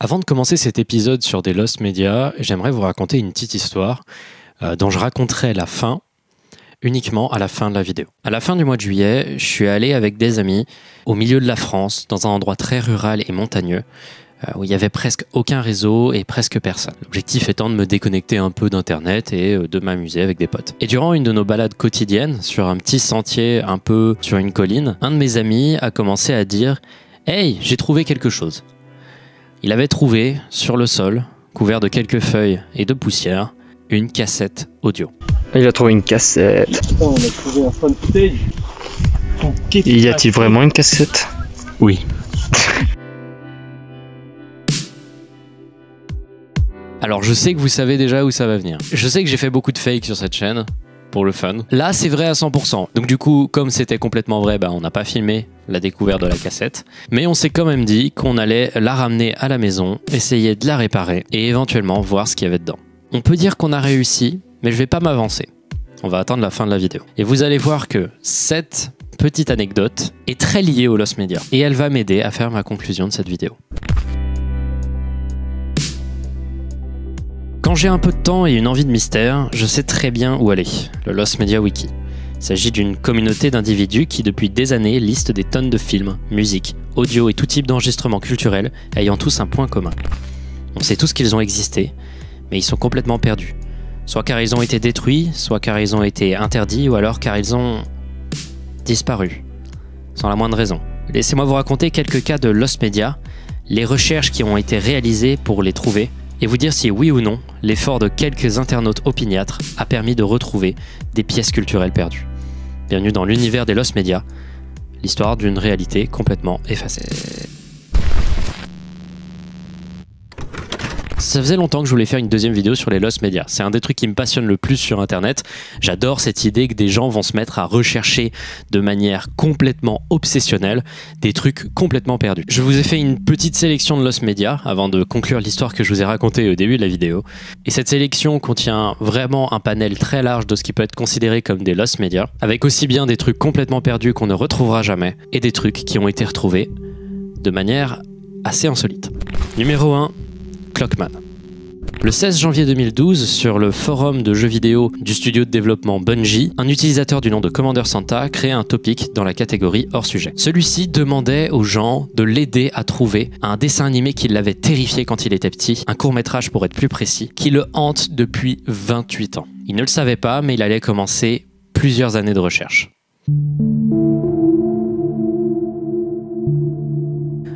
Avant de commencer cet épisode sur des Lost Media, j'aimerais vous raconter une petite histoire dont je raconterai la fin uniquement à la fin de la vidéo. À la fin du mois de juillet, je suis allé avec des amis au milieu de la France, dans un endroit très rural et montagneux, où il n'y avait presque aucun réseau et presque personne. L'objectif étant de me déconnecter un peu d'internet et de m'amuser avec des potes. Et durant une de nos balades quotidiennes, sur un petit sentier un peu sur une colline, un de mes amis a commencé à dire « Hey, j'ai trouvé quelque chose !» Il avait trouvé, sur le sol, couvert de quelques feuilles et de poussière, une cassette audio. Il a trouvé une cassette. Putain, on a trouvé un fan footage. Y a-t-il vraiment une cassette? Oui. Alors je sais que vous savez déjà où ça va venir. Je sais que j'ai fait beaucoup de fakes sur cette chaîne, pour le fun. Là c'est vrai à 100%. Donc du coup, comme c'était complètement vrai, on n'a pas filmé la découverte de la cassette. Mais on s'est quand même dit qu'on allait la ramener à la maison, essayer de la réparer et éventuellement voir ce qu'il y avait dedans. On peut dire qu'on a réussi, mais je vais pas m'avancer. On va attendre la fin de la vidéo. Et vous allez voir que cette petite anecdote est très liée aux Lost Media. Et elle va m'aider à faire ma conclusion de cette vidéo. Quand j'ai un peu de temps et une envie de mystère, je sais très bien où aller, le Lost Media Wiki. Il s'agit d'une communauté d'individus qui depuis des années listent des tonnes de films, musique, audio et tout type d'enregistrements culturels ayant tous un point commun. On sait tous qu'ils ont existé, mais ils sont complètement perdus. Soit car ils ont été détruits, soit car ils ont été interdits, ou alors car ils ont disparu, sans la moindre raison. Laissez-moi vous raconter quelques cas de Lost Media, les recherches qui ont été réalisées pour les trouver, et vous dire si oui ou non, l'effort de quelques internautes opiniâtres a permis de retrouver des pièces culturelles perdues. Bienvenue dans l'univers des Lost Media, l'histoire d'une réalité complètement effacée. Ça faisait longtemps que je voulais faire une deuxième vidéo sur les Lost Media. C'est un des trucs qui me passionne le plus sur internet. J'adore cette idée que des gens vont se mettre à rechercher de manière complètement obsessionnelle des trucs complètement perdus. Je vous ai fait une petite sélection de Lost Media avant de conclure l'histoire que je vous ai racontée au début de la vidéo. Et cette sélection contient vraiment un panel très large de ce qui peut être considéré comme des Lost Media, avec aussi bien des trucs complètement perdus qu'on ne retrouvera jamais et des trucs qui ont été retrouvés de manière assez insolite. Numéro 1. Clockman. Le 16 janvier 2012, sur le forum de jeux vidéo du studio de développement Bungie, un utilisateur du nom de Commander Santa créait un topic dans la catégorie hors sujet. Celui-ci demandait aux gens de l'aider à trouver un dessin animé qui l'avait terrifié quand il était petit, un court-métrage pour être plus précis, qui le hante depuis 28 ans. Il ne le savait pas, mais il allait commencer plusieurs années de recherche.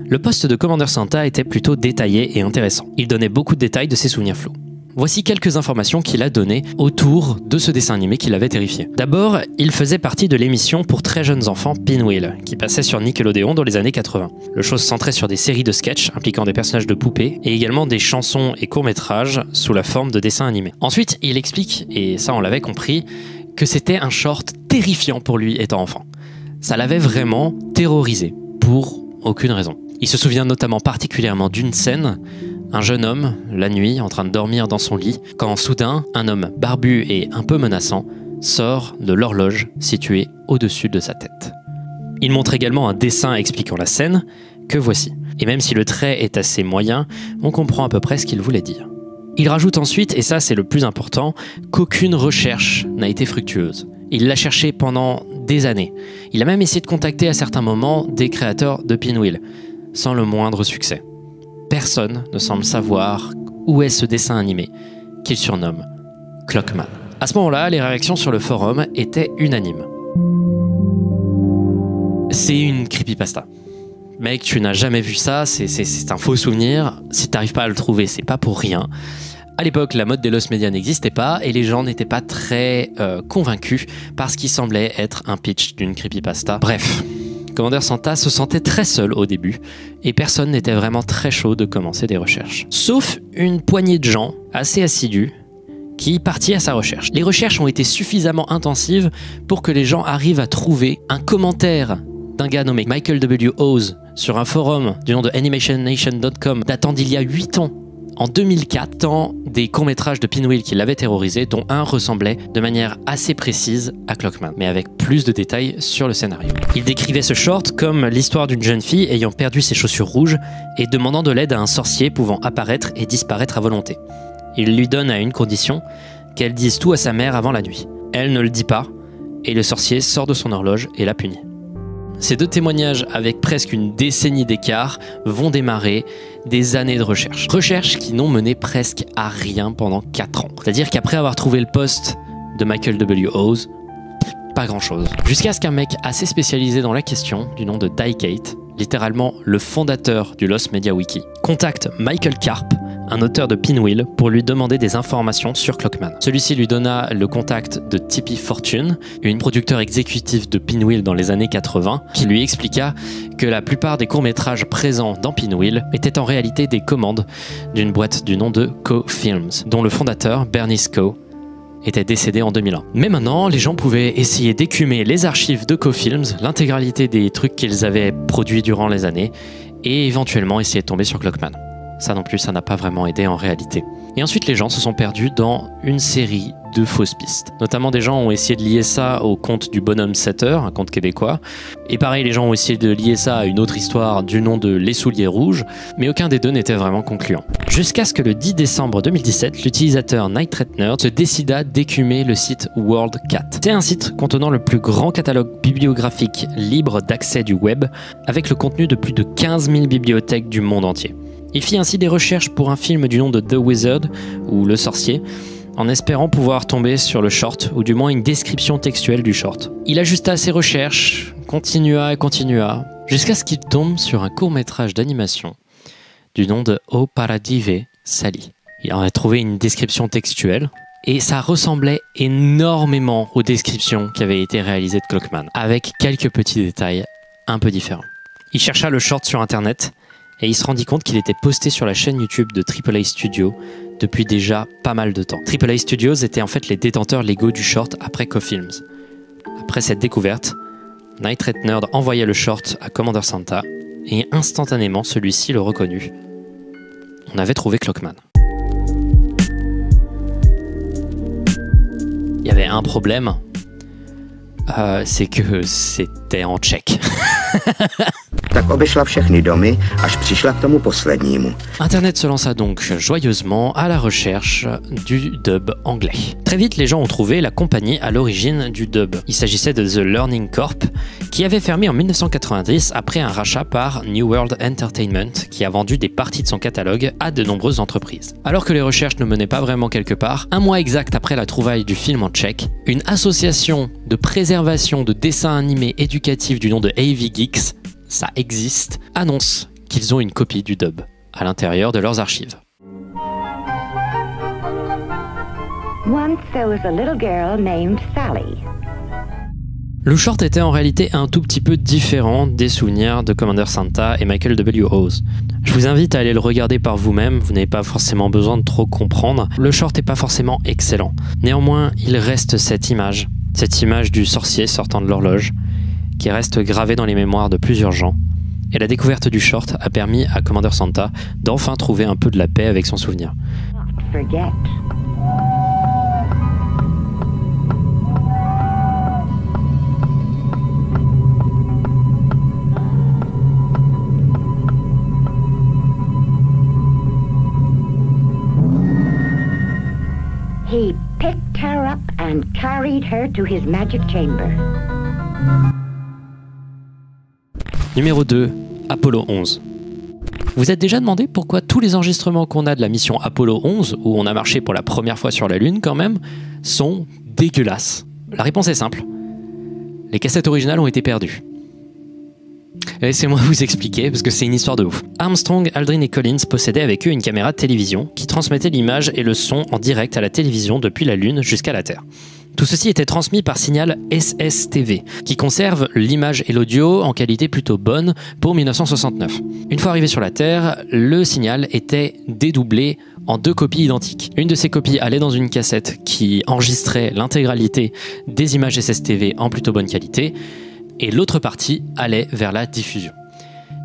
Le post de Commander Santa était plutôt détaillé et intéressant. Il donnait beaucoup de détails de ses souvenirs flous. Voici quelques informations qu'il a données autour de ce dessin animé qui l'avait terrifié. D'abord, il faisait partie de l'émission pour très jeunes enfants Pinwheel, qui passait sur Nickelodeon dans les années 80. Le show se centrait sur des séries de sketchs impliquant des personnages de poupées et également des chansons et courts-métrages sous la forme de dessins animés. Ensuite, il explique, et ça on l'avait compris, que c'était un short terrifiant pour lui étant enfant. Ça l'avait vraiment terrorisé, pour aucune raison. Il se souvient notamment particulièrement d'une scène, un jeune homme, la nuit, en train de dormir dans son lit, quand soudain, un homme barbu et un peu menaçant sort de l'horloge située au-dessus de sa tête. Il montre également un dessin expliquant la scène, que voici. Et même si le trait est assez moyen, on comprend à peu près ce qu'il voulait dire. Il rajoute ensuite, et ça c'est le plus important, qu'aucune recherche n'a été fructueuse. Il l'a cherché pendant des années. Il a même essayé de contacter à certains moments des créateurs de Pinwheel, sans le moindre succès. Personne ne semble savoir où est ce dessin animé qu'il surnomme Clockman. À ce moment-là, les réactions sur le forum étaient unanimes. C'est une creepypasta. Mec, tu n'as jamais vu ça, c'est un faux souvenir. Si t'arrives pas à le trouver, c'est pas pour rien. À l'époque, la mode des Lost Media n'existait pas et les gens n'étaient pas très convaincus par ce qui semblait être un pitch d'une creepypasta. Bref, Commander Santa se sentait très seul au début et personne n'était vraiment très chaud de commencer des recherches. Sauf une poignée de gens assez assidus qui partit à sa recherche. Les recherches ont été suffisamment intensives pour que les gens arrivent à trouver un commentaire d'un gars nommé Michael W. Oz sur un forum du nom de animationnation.com datant d'il y a 8 ans En 2004, tant des courts-métrages de Pinwheel qui l'avaient terrorisé, dont un ressemblait de manière assez précise à Clockman, mais avec plus de détails sur le scénario. Il décrivait ce short comme l'histoire d'une jeune fille ayant perdu ses chaussures rouges et demandant de l'aide à un sorcier pouvant apparaître et disparaître à volonté. Il lui donne à une condition, qu'elle dise tout à sa mère avant la nuit. Elle ne le dit pas, et le sorcier sort de son horloge et la punit. Ces deux témoignages, avec presque une décennie d'écart, vont démarrer des années de recherche. Recherches qui n'ont mené presque à rien pendant 4 ans. C'est-à-dire qu'après avoir trouvé le poste de Michael W. Hawes, pas grand-chose. Jusqu'à ce qu'un mec assez spécialisé dans la question, du nom de Dykate, littéralement le fondateur du Lost Media Wiki, contacte Michael Karp, un auteur de Pinwheel, pour lui demander des informations sur Clockman. Celui-ci lui donna le contact de Tippi Fortune, une producteur exécutive de Pinwheel dans les années 80, qui lui expliqua que la plupart des courts-métrages présents dans Pinwheel étaient en réalité des commandes d'une boîte du nom de Coe Films, dont le fondateur, Bernice Coe, était décédé en 2001. Mais maintenant, les gens pouvaient essayer d'écumer les archives de Coe Films, l'intégralité des trucs qu'ils avaient produits durant les années, et éventuellement essayer de tomber sur Clockman. Ça non plus, ça n'a pas vraiment aidé en réalité. Et ensuite, les gens se sont perdus dans une série de fausses pistes. Notamment, des gens ont essayé de lier ça au conte du bonhomme 7 heures, un conte québécois. Et pareil, les gens ont essayé de lier ça à une autre histoire du nom de Les Souliers Rouges, mais aucun des deux n'était vraiment concluant. Jusqu'à ce que le 10 décembre 2017, l'utilisateur Night Threat Nerd se décida d'écumer le site WorldCat. C'est un site contenant le plus grand catalogue bibliographique libre d'accès du web, avec le contenu de plus de 15 000 bibliothèques du monde entier. Il fit ainsi des recherches pour un film du nom de The Wizard, ou Le Sorcier, en espérant pouvoir tomber sur le short, ou du moins une description textuelle du short. Il ajusta ses recherches, continua, jusqu'à ce qu'il tombe sur un court-métrage d'animation du nom de O Paradive Sally. Il en a trouvé une description textuelle, et ça ressemblait énormément aux descriptions qui avaient été réalisées de Clockman, avec quelques petits détails un peu différents. Il chercha le short sur internet, et il se rendit compte qu'il était posté sur la chaîne YouTube de AAA Studios depuis déjà pas mal de temps. AAA Studios étaient en fait les détenteurs légaux du short après Coe Films. Après cette découverte, Night Threat Nerd envoya le short à Commander Santa et instantanément celui-ci le reconnut. On avait trouvé Clockman. Il y avait un problème, c'est que c'était en tchèque. Tak obešla všechny domy, až přišla k tomu poslednímu. Internet se lança donc joyeusement à la recherche du dub anglais. Très vite, les gens ont trouvé la compagnie à l'origine du dub. Il s'agissait de The Learning Corp, qui avait fermé en 1990 après un rachat par New World Entertainment, qui a vendu des parties de son catalogue à de nombreuses entreprises. Alors que les recherches ne menaient pas vraiment quelque part, un mois exact après la trouvaille du film en tchèque, une association de préservation de dessins animés éducatifs du nom de AV Geeks, ça existe, annonce qu'ils ont une copie du dub à l'intérieur de leurs archives. Once there was a little girl named Sally. Le short était en réalité un tout petit peu différent des souvenirs de Commander Santa et Michael W. Hawes. Je vous invite à aller le regarder par vous-même, vous n'avez pas forcément besoin de trop comprendre. Le short n'est pas forcément excellent. Néanmoins, il reste cette image du sorcier sortant de l'horloge, qui reste gravée dans les mémoires de plusieurs gens. Et la découverte du short a permis à Commander Santa d'enfin trouver un peu de la paix avec son souvenir. Forget. He picked her up and carried her to his magic chamber. Numéro 2, Apollo 11. Vous êtes déjà demandé pourquoi tous les enregistrements qu'on a de la mission Apollo 11, où on a marché pour la première fois sur la Lune quand même, sont dégueulasses? La réponse est simple. Les cassettes originales ont été perdues. Laissez-moi vous expliquer, parce que c'est une histoire de ouf. Armstrong, Aldrin et Collins possédaient avec eux une caméra de télévision qui transmettait l'image et le son en direct à la télévision depuis la Lune jusqu'à la Terre. Tout ceci était transmis par signal SSTV, qui conserve l'image et l'audio en qualité plutôt bonne pour 1969. Une fois arrivé sur la Terre, le signal était dédoublé en 2 copies identiques. Une de ces copies allait dans une cassette qui enregistrait l'intégralité des images SSTV en plutôt bonne qualité, et l'autre partie allait vers la diffusion.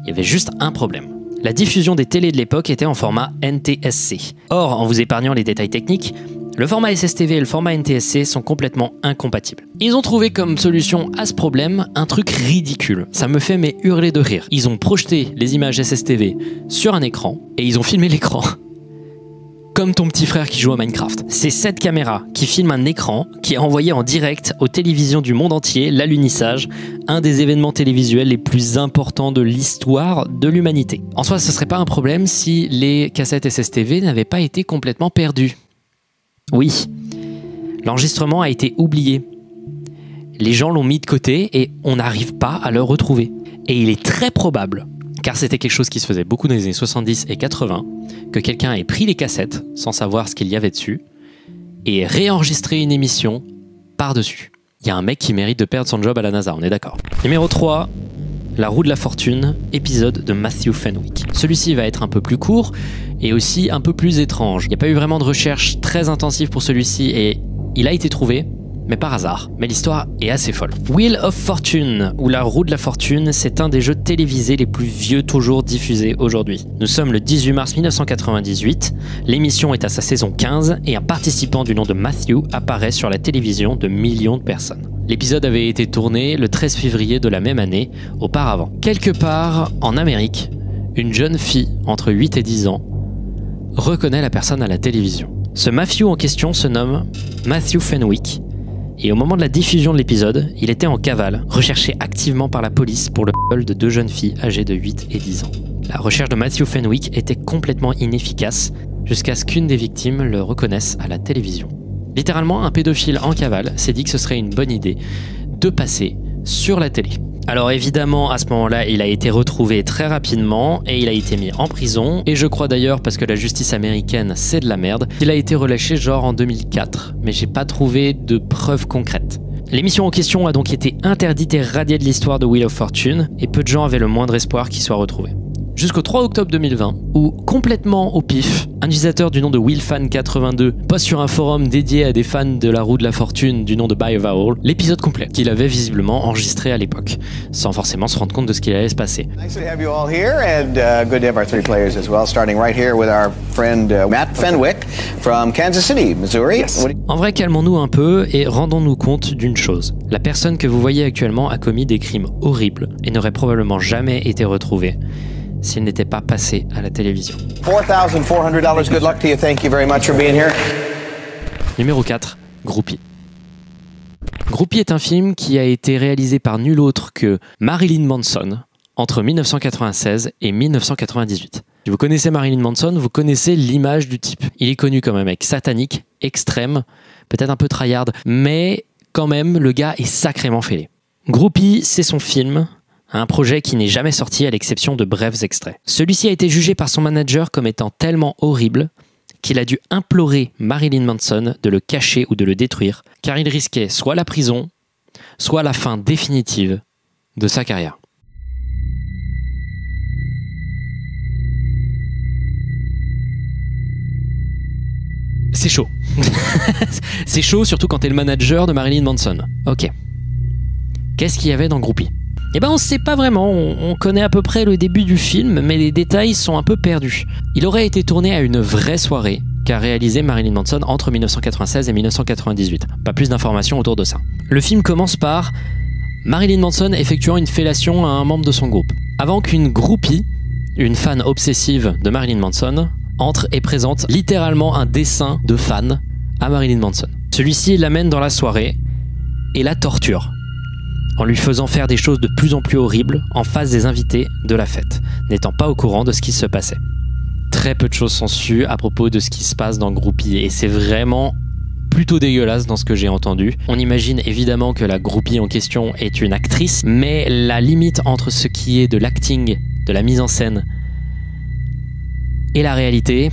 Il y avait juste un problème. La diffusion des télés de l'époque était en format NTSC. Or, en vous épargnant les détails techniques, le format SSTV et le format NTSC sont complètement incompatibles. Ils ont trouvé comme solution à ce problème un truc ridicule. Ça me fait hurler de rire. Ils ont projeté les images SSTV sur un écran et ils ont filmé l'écran. Comme ton petit frère qui joue à Minecraft. C'est cette caméra qui filme un écran qui est envoyé en direct aux télévisions du monde entier, l'alunissage, un des événements télévisuels les plus importants de l'histoire de l'humanité. En soi, ce serait pas un problème si les cassettes SSTV n'avaient pas été complètement perdues. Oui, l'enregistrement a été oublié. Les gens l'ont mis de côté et on n'arrive pas à le retrouver. Et il est très probable, car c'était quelque chose qui se faisait beaucoup dans les années 70 et 80, que quelqu'un ait pris les cassettes sans savoir ce qu'il y avait dessus et réenregistré une émission par-dessus. Il y a un mec qui mérite de perdre son job à la NASA, on est d'accord. Numéro 3, La roue de la fortune, épisode de Matthew Fenwick. Celui-ci va être un peu plus court et aussi un peu plus étrange. Il n'y a pas eu vraiment de recherche très intensive pour celui-ci et il a été trouvé, mais par hasard. Mais l'histoire est assez folle. Wheel of Fortune, ou La roue de la fortune, c'est un des jeux télévisés les plus vieux toujours diffusés aujourd'hui. Nous sommes le 18 mars 1998, l'émission est à sa saison 15 et un participant du nom de Matthew apparaît sur la télévision de millions de personnes. L'épisode avait été tourné le 13 février de la même année, auparavant. Quelque part en Amérique, une jeune fille entre 8 et 10 ans reconnaît la personne à la télévision. Ce Matthew en question se nomme Matthew Fenwick, et au moment de la diffusion de l'épisode, il était en cavale, recherché activement par la police pour le viol de deux jeunes filles âgées de 8 et 10 ans. La recherche de Matthew Fenwick était complètement inefficace, jusqu'à ce qu'une des victimes le reconnaisse à la télévision. Littéralement, un pédophile en cavale s'est dit que ce serait une bonne idée de passer sur la télé. Alors évidemment, à ce moment-là, il a été retrouvé très rapidement et il a été mis en prison. Et je crois d'ailleurs, parce que la justice américaine, c'est de la merde, il a été relâché genre en 2004. Mais j'ai pas trouvé de preuves concrètes. L'émission en question a donc été interdite et radiée de l'histoire de Wheel of Fortune, et peu de gens avaient le moindre espoir qu'il soit retrouvé. Jusqu'au 3 octobre 2020, où, complètement au pif, un utilisateur du nom de WillFan82 poste sur un forum dédié à des fans de La roue de la fortune du nom de BioVowel l'épisode complet qu'il avait visiblement enregistré à l'époque, sans forcément se rendre compte de ce qu'il allait se passer. Nice to have you all here, and good to have our three players as well, starting right here with our friend Matt Fenwick from Kansas City, Missouri. Yes. En vrai, calmons-nous un peu et rendons-nous compte d'une chose. La personne que vous voyez actuellement a commis des crimes horribles et n'aurait probablement jamais été retrouvée s'il n'était pas passé à la télévision. $4,400. Good luck to you. Thank you very much for being here. Numéro 4, Groupie. Groupie est un film qui a été réalisé par nul autre que Marilyn Manson entre 1996 et 1998. Si vous connaissez Marilyn Manson, vous connaissez l'image du type. Il est connu comme un mec satanique, extrême, peut-être un peu tryhard, mais quand même, le gars est sacrément fêlé. Groupie, c'est son film, un projet qui n'est jamais sorti à l'exception de brefs extraits. Celui-ci a été jugé par son manager comme étant tellement horrible qu'il a dû implorer Marilyn Manson de le cacher ou de le détruire, car il risquait soit la prison, soit la fin définitive de sa carrière. C'est chaud. C'est chaud, surtout quand t'es le manager de Marilyn Manson. Ok. Qu'est-ce qu'il y avait dans Groupie ? Eh ben on sait pas vraiment, on connaît à peu près le début du film, mais les détails sont un peu perdus. Il aurait été tourné à une vraie soirée qu'a réalisé Marilyn Manson entre 1996 et 1998. Pas plus d'informations autour de ça. Le film commence par Marilyn Manson effectuant une fellation à un membre de son groupe, avant qu'une groupie, une fan obsessive de Marilyn Manson, entre et présente littéralement un dessin de fan à Marilyn Manson. Celui-ci l'amène dans la soirée et la torture, en lui faisant faire des choses de plus en plus horribles en face des invités de la fête, n'étant pas au courant de ce qui se passait. Très peu de choses sont sues à propos de ce qui se passe dans Groupie, et c'est vraiment plutôt dégueulasse dans ce que j'ai entendu. On imagine évidemment que la groupie en question est une actrice, mais la limite entre ce qui est de l'acting, de la mise en scène, et la réalité,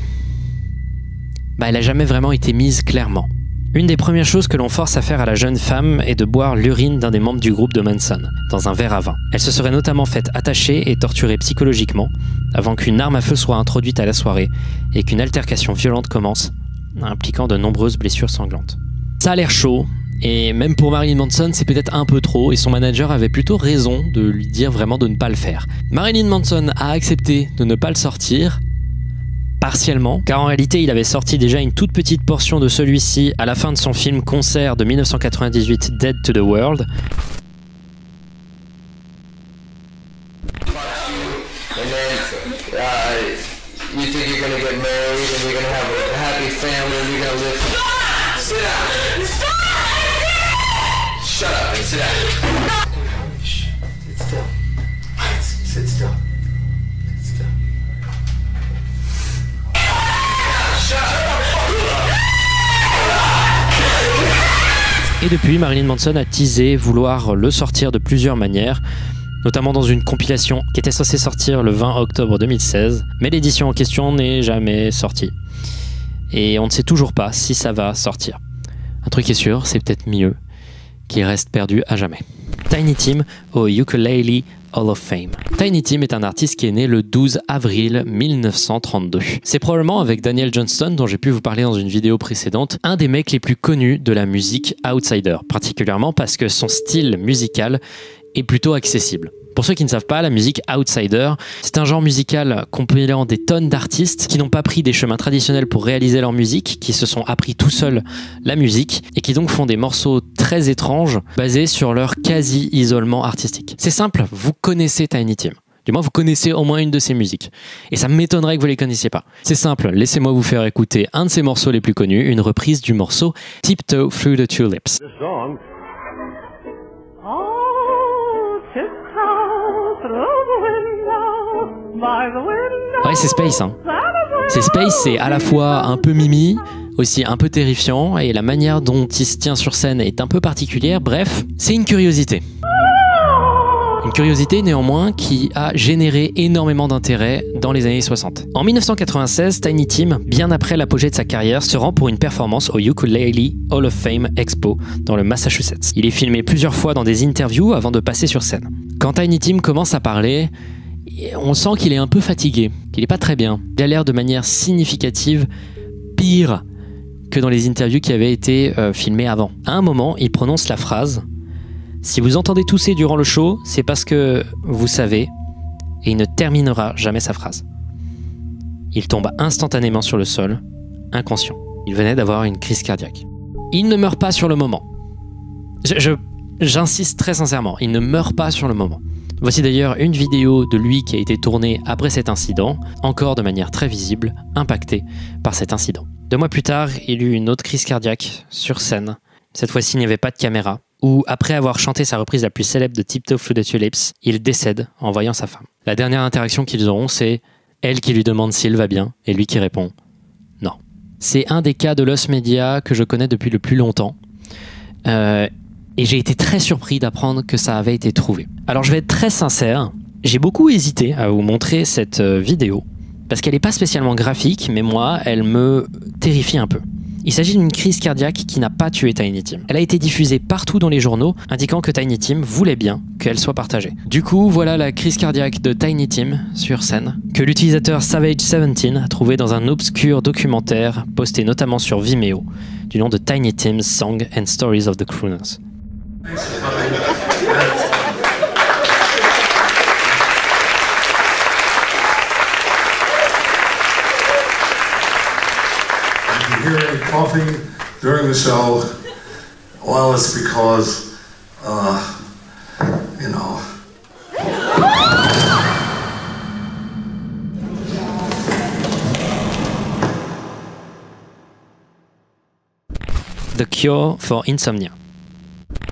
elle n'a jamais vraiment été mise clairement. Une des premières choses que l'on force à faire à la jeune femme est de boire l'urine d'un des membres du groupe de Manson, dans un verre à vin. Elle se serait notamment faite attacher et torturer psychologiquement, avant qu'une arme à feu soit introduite à la soirée et qu'une altercation violente commence, impliquant de nombreuses blessures sanglantes. Ça a l'air chaud, Et même pour Marilyn Manson, c'est peut-être un peu trop, et son manager avait plutôt raison de lui dire vraiment de ne pas le faire. Marilyn Manson a accepté de ne pas le sortir, partiellement, car en réalité il avait sorti déjà une toute petite portion de celui-ci à la fin de son film concert de 1998 Dead to the World. You think you're gonna get married and you're gonna have a happy family and you're gonna live. Sit down. Shut up and sit down. Sit still. Sit still. Sit still. Shut up. Et depuis, Marilyn Manson a teasé vouloir le sortir de plusieurs manières, notamment dans une compilation qui était censée sortir le 20 octobre 2016, mais l'édition en question n'est jamais sortie. Et on ne sait toujours pas si ça va sortir. Un truc est sûr, c'est peut-être mieux qu'il reste perdu à jamais. Tiny Tim au Ukulele Hall of Fame. Tiny Tim est un artiste qui est né le 12 avril 1932. C'est probablement, avec Daniel Johnston, dont j'ai pu vous parler dans une vidéo précédente, un des mecs les plus connus de la musique outsider, particulièrement parce que son style musical est plutôt accessible. Pour ceux qui ne savent pas, la musique outsider, c'est un genre musical compilant des tonnes d'artistes qui n'ont pas pris des chemins traditionnels pour réaliser leur musique, qui se sont appris tout seuls la musique et qui donc font des morceaux très étranges basés sur leur quasi-isolement artistique. C'est simple, vous connaissez Tiny Tim. Du moins, vous connaissez au moins une de ses musiques. Et ça m'étonnerait que vous ne les connaissiez pas. C'est simple, laissez-moi vous faire écouter un de ses morceaux les plus connus, une reprise du morceau Tiptoe Through the Tulips. Ouais, c'est Space, hein. C'est Space, c'est à la fois un peu mimi, aussi un peu terrifiant, et la manière dont il se tient sur scène est un peu particulière. Bref, c'est une curiosité. Une curiosité néanmoins qui a généré énormément d'intérêt dans les années 60. En 1996, Tiny Tim, bien après l'apogée de sa carrière, se rend pour une performance au Ukulele Hall of Fame Expo dans le Massachusetts. Il est filmé plusieurs fois dans des interviews avant de passer sur scène. Quand Tiny Tim commence à parler, on sent qu'il est un peu fatigué, qu'il n'est pas très bien. Il a l'air de manière significative pire que dans les interviews qui avaient été filmées avant. À un moment, il prononce la phrase « Si vous entendez tousser durant le show, c'est parce que vous savez » et il ne terminera jamais sa phrase. Il tombe instantanément sur le sol, inconscient. Il venait d'avoir une crise cardiaque. Il ne meurt pas sur le moment. J'insiste très sincèrement, il ne meurt pas sur le moment. Voici d'ailleurs une vidéo de lui qui a été tournée après cet incident, encore de manière très visible, impacté par cet incident. 2 mois plus tard, il eut une autre crise cardiaque sur scène. Cette fois-ci, il n'y avait pas de caméra, où, après avoir chanté sa reprise la plus célèbre de Tiptoe Through the Tulips, il décède en voyant sa femme. La dernière interaction qu'ils auront, c'est elle qui lui demande s'il va bien, et lui qui répond non. C'est un des cas de Lost Media que je connais depuis le plus longtemps. Et j'ai été très surpris d'apprendre que ça avait été trouvé. Alors je vais être très sincère, j'ai beaucoup hésité à vous montrer cette vidéo, parce qu'elle n'est pas spécialement graphique, mais moi, elle me terrifie un peu. Il s'agit d'une crise cardiaque qui n'a pas tué Tiny Tim. Elle a été diffusée partout dans les journaux, indiquant que Tiny Tim voulait bien qu'elle soit partagée. Du coup, voilà la crise cardiaque de Tiny Tim sur scène, que l'utilisateur Savage17 a trouvé dans un obscur documentaire posté notamment sur Vimeo, du nom de Tiny Tim's Song and Stories of the Crooners. You hear any coughing during the show? Well, it's because, you know. The Cure for Insomnia.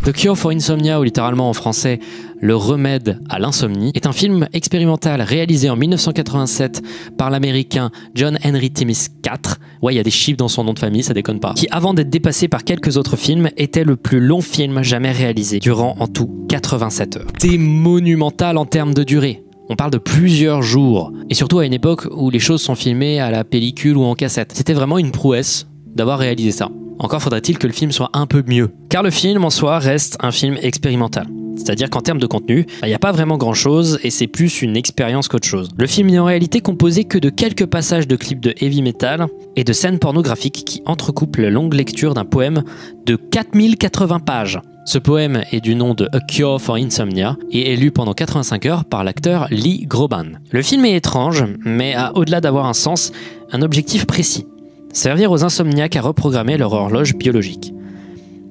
The Cure for Insomnia, ou littéralement en français Le remède à l'insomnie, est un film expérimental réalisé en 1987 par l'américain John Henry Timmis IV. Ouais, il y a des chiffres dans son nom de famille, ça déconne pas. Qui, avant d'être dépassé par quelques autres films, était le plus long film jamais réalisé, durant en tout 87 heures. C'est monumental en termes de durée. On parle de plusieurs jours. Et surtout à une époque où les choses sont filmées à la pellicule ou en cassette. C'était vraiment une prouesse d'avoir réalisé ça. Encore faudrait-il que le film soit un peu mieux. Car le film en soi reste un film expérimental. C'est-à-dire qu'en termes de contenu, il n'y a pas vraiment grand-chose et c'est plus une expérience qu'autre chose. Le film n'est en réalité composé que de quelques passages de clips de heavy metal et de scènes pornographiques qui entrecoupent la longue lecture d'un poème de 4080 pages. Ce poème est du nom de A Cure for Insomnia et est lu pendant 85 heures par l'acteur Lee Groban. Le film est étrange, mais a, au-delà d'avoir un sens, un objectif précis. Servir aux insomniaques à reprogrammer leur horloge biologique.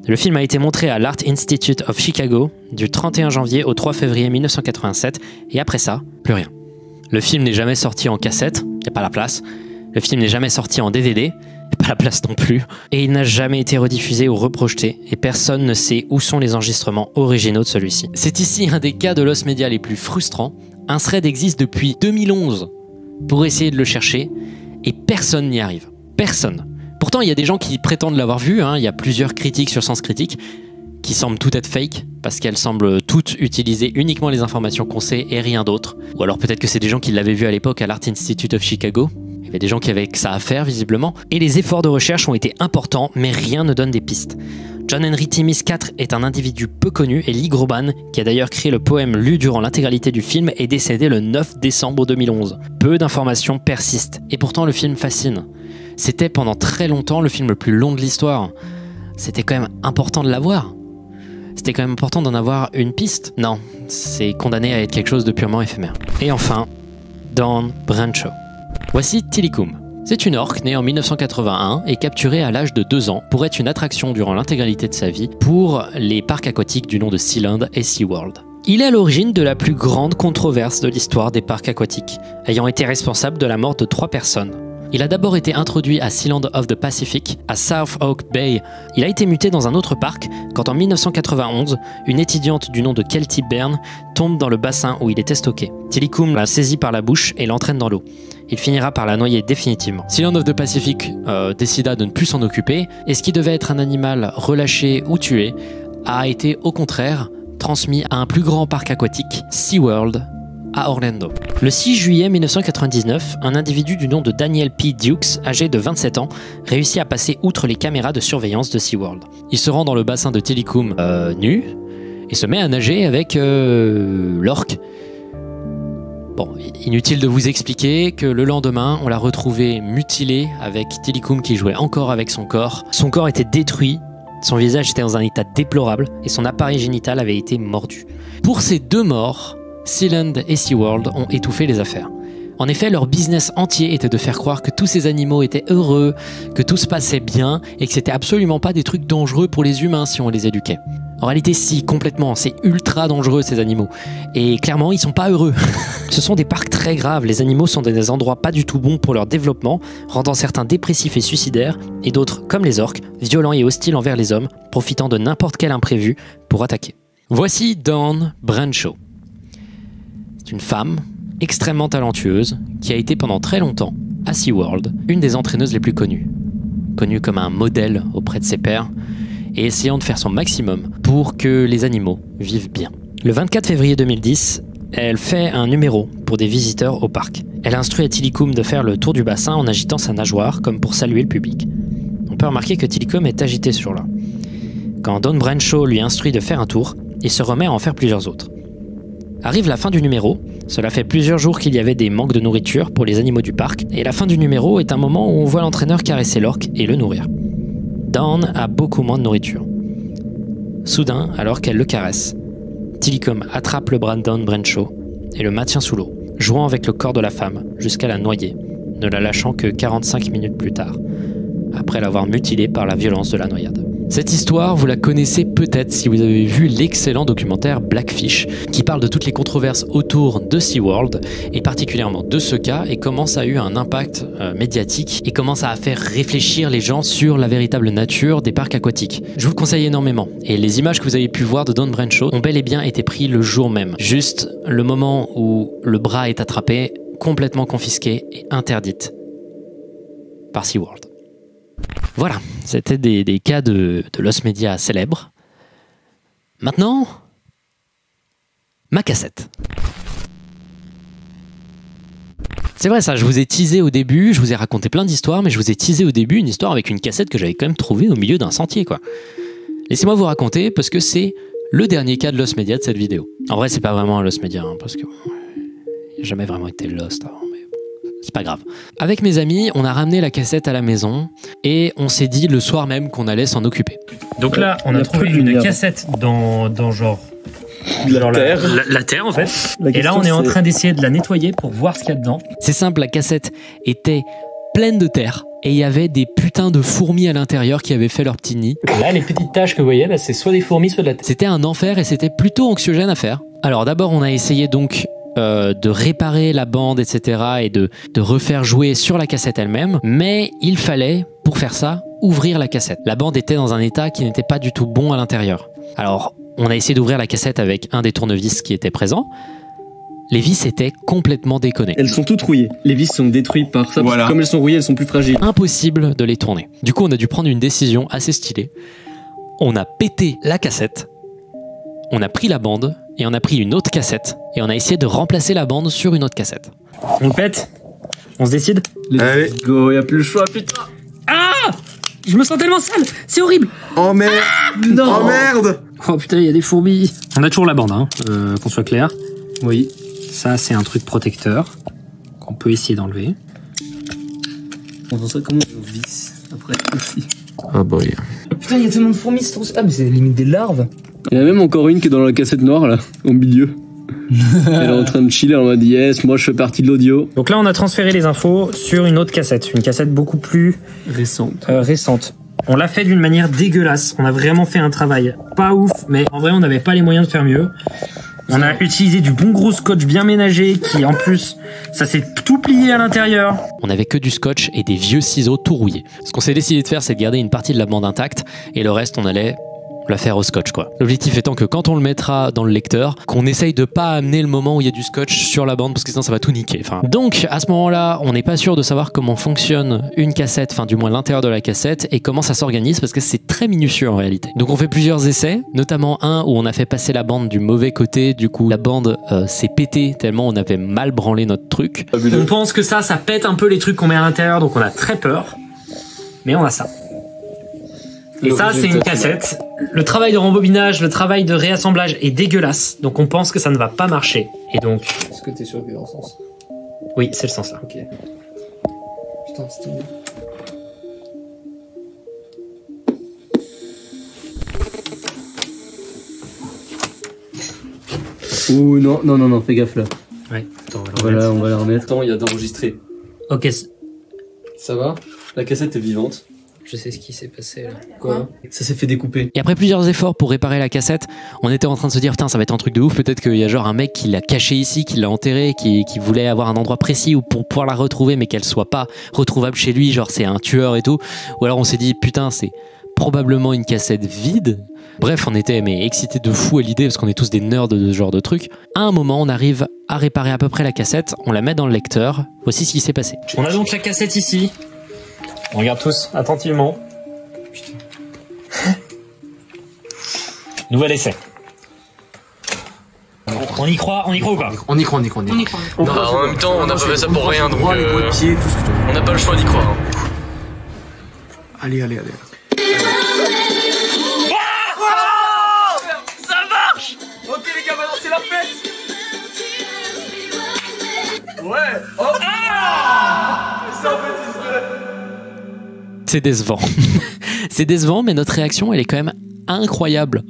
Le film a été montré à l'Art Institute of Chicago du 31 janvier au 3 février 1987 et après ça, plus rien. Le film n'est jamais sorti en cassette, il n'y a pas la place. Le film n'est jamais sorti en DVD, il n'y a pas la place non plus. Et il n'a jamais été rediffusé ou reprojeté et personne ne sait où sont les enregistrements originaux de celui-ci. C'est ici un des cas de Lost Media les plus frustrants. Un thread existe depuis 2011 pour essayer de le chercher et personne n'y arrive. Personne. Pourtant, il y a des gens qui prétendent l'avoir vu, il y a plusieurs critiques sur Sens Critique qui semblent toutes être fake, parce qu'elles semblent toutes utiliser uniquement les informations qu'on sait et rien d'autre. Ou alors peut-être que c'est des gens qui l'avaient vu à l'époque à l'Art Institute of Chicago. Il y avait des gens qui avaient que ça à faire, visiblement. Et les efforts de recherche ont été importants, mais rien ne donne des pistes. John Henry Timmis IV est un individu peu connu et Lee Groban, qui a d'ailleurs créé le poème lu durant l'intégralité du film, est décédé le 9 décembre 2011. Peu d'informations persistent, et pourtant le film fascine. C'était pendant très longtemps le film le plus long de l'histoire. C'était quand même important de l'avoir. C'était quand même important d'en avoir une piste. Non, c'est condamné à être quelque chose de purement éphémère. Et enfin, Dawn Brancheau. Voici Tilikum. C'est une orque née en 1981 et capturée à l'âge de 2 ans pour être une attraction durant l'intégralité de sa vie pour les parcs aquatiques du nom de Sealand et SeaWorld. Il est à l'origine de la plus grande controverse de l'histoire des parcs aquatiques, ayant été responsable de la mort de 3 personnes. Il a d'abord été introduit à Sealand of the Pacific, à South Oak Bay. Il a été muté dans un autre parc quand en 1991, une étudiante du nom de Kelty Byrne tombe dans le bassin où il était stocké. Tilikum la saisit par la bouche et l'entraîne dans l'eau. Il finira par la noyer définitivement. Sealand of the Pacific décida de ne plus s'en occuper et ce qui devait être un animal relâché ou tué a été au contraire transmis à un plus grand parc aquatique, SeaWorld, à Orlando. Le 6 juillet 1999, un individu du nom de Daniel P. Dukes, âgé de 27 ans, réussit à passer outre les caméras de surveillance de SeaWorld. Il se rend dans le bassin de Tilikum nu et se met à nager avec l'orque. Bon, inutile de vous expliquer que le lendemain, on l'a retrouvé mutilé avec Tilikum qui jouait encore avec son corps. Son corps était détruit, son visage était dans un état déplorable et son appareil génital avait été mordu. Pour ces 2 morts, Sealand et SeaWorld ont étouffé les affaires. En effet, leur business entier était de faire croire que tous ces animaux étaient heureux, que tout se passait bien et que c'était absolument pas des trucs dangereux pour les humains si on les éduquait. En réalité, si, complètement, c'est ultra dangereux ces animaux. Et clairement, ils sont pas heureux. Ce sont des parcs très graves, les animaux sont dans des endroits pas du tout bons pour leur développement, rendant certains dépressifs et suicidaires, et d'autres, comme les orques, violents et hostiles envers les hommes, profitant de n'importe quel imprévu pour attaquer. Voici Dawn Brancheau. C'est une femme extrêmement talentueuse qui a été pendant très longtemps, à SeaWorld, une des entraîneuses les plus connues. Connue comme un modèle auprès de ses pairs et essayant de faire son maximum pour que les animaux vivent bien. Le 24 février 2010, elle fait un numéro pour des visiteurs au parc. Elle instruit à Tilikum de faire le tour du bassin en agitant sa nageoire comme pour saluer le public. On peut remarquer que Tilikum est agité sur là. Quand Dawn Brancheau lui instruit de faire un tour, il se remet à en faire plusieurs autres. Arrive la fin du numéro, cela fait plusieurs jours qu'il y avait des manques de nourriture pour les animaux du parc, et la fin du numéro est un moment où on voit l'entraîneur caresser l'orque et le nourrir. Dawn a beaucoup moins de nourriture. Soudain, alors qu'elle le caresse, Tilikum attrape le bras de Dawn Brancheau et le maintient sous l'eau, jouant avec le corps de la femme jusqu'à la noyer, ne la lâchant que 45 minutes plus tard, après l'avoir mutilée par la violence de la noyade. Cette histoire, vous la connaissez peut-être si vous avez vu l'excellent documentaire Blackfish, qui parle de toutes les controverses autour de SeaWorld, et particulièrement de ce cas, et comment ça a eu un impact médiatique, et comment ça a fait réfléchir les gens sur la véritable nature des parcs aquatiques. Je vous le conseille énormément, et les images que vous avez pu voir de Dawn Brancheau ont bel et bien été prises le jour même. Juste le moment où le bras est attrapé, complètement confisqué et interdite par SeaWorld. Voilà, c'était des cas de Lost Media célèbres. Maintenant, ma cassette. C'est vrai ça, je vous ai teasé au début, je vous ai raconté plein d'histoires, mais je vous ai teasé au début une histoire avec une cassette que j'avais quand même trouvée au milieu d'un sentier, quoi. Laissez-moi vous raconter, parce que c'est le dernier cas de Lost Media de cette vidéo. En vrai, c'est pas vraiment un Lost Media, hein, parce que il n'a jamais vraiment été Lost avant, mais bon, c'est pas grave. Avec mes amis, on a ramené la cassette à la maison et on s'est dit le soir même qu'on allait s'en occuper. Donc là, on a trouvé une cassette dans genre... La terre en fait. Et là on est en train d'essayer de la nettoyer pour voir ce qu'il y a dedans. C'est simple, la cassette était pleine de terre et il y avait des putains de fourmis à l'intérieur qui avaient fait leur petit nid. Là les petites taches que vous voyez, bah, c'est soit des fourmis soit de la terre. C'était un enfer et c'était plutôt anxiogène à faire. Alors d'abord on a essayé donc de réparer la bande etc. et de refaire jouer sur la cassette elle-même, mais il fallait pour faire ça ouvrir la cassette. La bande était dans un état qui n'était pas du tout bon à l'intérieur. Alors on a essayé d'ouvrir la cassette avec un des tournevis qui était présent. Les vis étaient complètement déconnées. Elles sont toutes rouillées. Les vis sont détruites par ça. Voilà. Comme elles sont rouillées, elles sont plus fragiles. Impossible de les tourner. Du coup, on a dû prendre une décision assez stylée. On a pété la cassette, on a pris la bande et on a pris une autre cassette et on a essayé de remplacer la bande sur une autre cassette. On le pète? On se décide? Allez, go, y a plus le choix, putain. Ah! Je me sens tellement sale, c'est horrible. Oh merde. Non. Oh merde. Oh putain, il y a des fourmis. On a toujours la bande, hein, qu'on soit clair. Oui. Ça, c'est un truc protecteur qu'on peut essayer d'enlever. On penserait comment on visse après aussi. Oh boy. Putain, il y a tellement de fourmis, c'est trop... Ah, mais c'est limite des larves. Il y en a même encore une qui est dans la cassette noire là, au milieu. Elle est en train de chiller en mode yes, moi je fais partie de l'audio. Donc là, on a transféré les infos sur une autre cassette, une cassette beaucoup plus récente. On l'a fait d'une manière dégueulasse. On a vraiment fait un travail pas ouf, mais en vrai, on n'avait pas les moyens de faire mieux. On a utilisé du bon gros scotch bien ménagé qui, en plus, ça s'est tout plié à l'intérieur. On avait que du scotch et des vieux ciseaux tout rouillés. Ce qu'on s'est décidé de faire, c'est de garder une partie de la bande intacte et le reste, on allait la faire au scotch, quoi. L'objectif étant que quand on le mettra dans le lecteur, qu'on essaye de pas amener le moment où il y a du scotch sur la bande parce que sinon ça va tout niquer. Enfin, donc à ce moment-là, on n'est pas sûr de savoir comment fonctionne une cassette, enfin du moins l'intérieur de la cassette et comment ça s'organise parce que c'est très minutieux en réalité. Donc on fait plusieurs essais, notamment un où on a fait passer la bande du mauvais côté, du coup la bande s'est pétée tellement on avait mal branlé notre truc. On pense que ça pète un peu les trucs qu'on met à l'intérieur, donc on a très peur, mais on a ça. Et ça, c'est une cassette. Le travail de rembobinage, le travail de réassemblage est dégueulasse. Donc on pense que ça ne va pas marcher. Et donc... Est-ce que t'es sûr que c'est dans le sens? Oui, c'est le sens là. Ok. Putain, c'était bien. Ouh, non, fais gaffe là. Ouais, attends, voilà, on va la remettre. Attends, il y a d'enregistrer. Ok. Ça va? La cassette est vivante. Je sais ce qui s'est passé là. Quoi? Ça s'est fait découper. Et après plusieurs efforts pour réparer la cassette, on était en train de se dire putain ça va être un truc de ouf, peut-être qu'il y a genre un mec qui l'a caché ici, qui l'a enterré, qui voulait avoir un endroit précis où pour pouvoir la retrouver mais qu'elle soit pas retrouvable chez lui, genre c'est un tueur et tout. Ou alors on s'est dit putain c'est probablement une cassette vide. Bref, on était mais excités de fou à l'idée parce qu'on est tous des nerds de ce genre de truc. À un moment, on arrive à réparer à peu près la cassette, on la met dans le lecteur. Voici ce qui s'est passé. On a donc la cassette ici. On regarde tous attentivement. Nouvel essai. On y croit ou pas? On y croit. Non, en même temps, on n'a pas fait ça pour rien, donc on n'a pas le choix d'y croire. Allez. Ça marche! Ok les gars, maintenant c'est la fête! Ouais! Oh! C'est ça en fait, c'est décevant. C'est décevant, mais notre réaction, elle est quand même incroyable.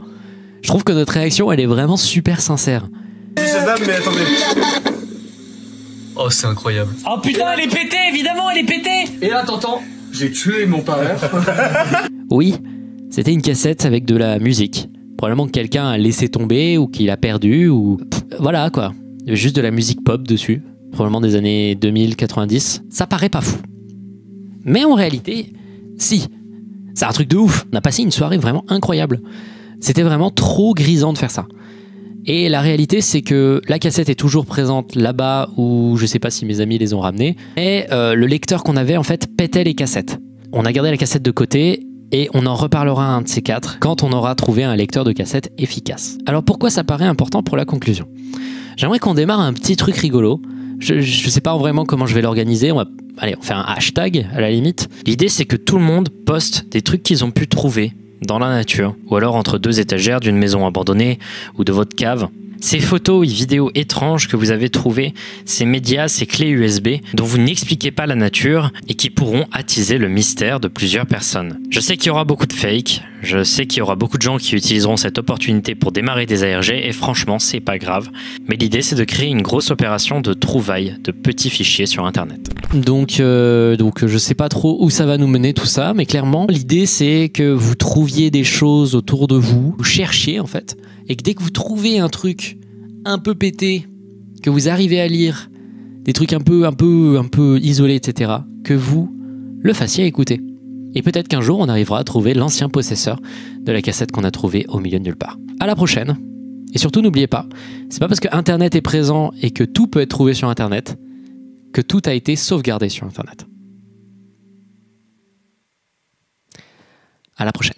Je trouve que notre réaction, elle est vraiment super sincère. Mais attendez. Oh, c'est incroyable. Oh putain, elle est pétée, évidemment, elle est pétée! Et là, t'entends? J'ai tué mon parrain. Oui, c'était une cassette avec de la musique. Probablement que quelqu'un a laissé tomber ou qu'il a perdu ou... voilà quoi. Il y avait juste de la musique pop dessus. Probablement des années 2000-90. Ça paraît pas fou. Mais en réalité, si. C'est un truc de ouf. On a passé une soirée vraiment incroyable. C'était vraiment trop grisant de faire ça. Et la réalité, c'est que la cassette est toujours présente là-bas où je sais pas si mes amis les ont ramenés. Mais le lecteur qu'on avait, en fait, pétait les cassettes. On a gardé la cassette de côté et on en reparlera un de ces quatre quand on aura trouvé un lecteur de cassette efficace. Alors pourquoi ça paraît important pour la conclusion? J'aimerais qu'on démarre un petit truc rigolo. Je sais pas vraiment comment je vais l'organiser. On fait un hashtag à la limite. L'idée, c'est que tout le monde poste des trucs qu'ils ont pu trouver dans la nature, ou alors entre 2 étagères d'une maison abandonnée ou de votre cave. Ces photos et vidéos étranges que vous avez trouvées, ces médias, ces clés USB dont vous n'expliquez pas la nature et qui pourront attiser le mystère de plusieurs personnes. Je sais qu'il y aura beaucoup de fakes, je sais qu'il y aura beaucoup de gens qui utiliseront cette opportunité pour démarrer des ARG et franchement c'est pas grave. Mais l'idée c'est de créer une grosse opération de trouvailles de petits fichiers sur internet. Donc je sais pas trop où ça va nous mener tout ça, mais clairement l'idée c'est que vous trouviez des choses autour de vous, vous cherchiez en fait, et que dès que vous trouvez un truc un peu pété, que vous arrivez à lire, des trucs un peu isolés, etc., que vous le fassiez écouter. Et peut-être qu'un jour, on arrivera à trouver l'ancien possesseur de la cassette qu'on a trouvée au milieu de nulle part. À la prochaine. Et surtout, n'oubliez pas, c'est pas parce que Internet est présent et que tout peut être trouvé sur Internet que tout a été sauvegardé sur Internet. À la prochaine.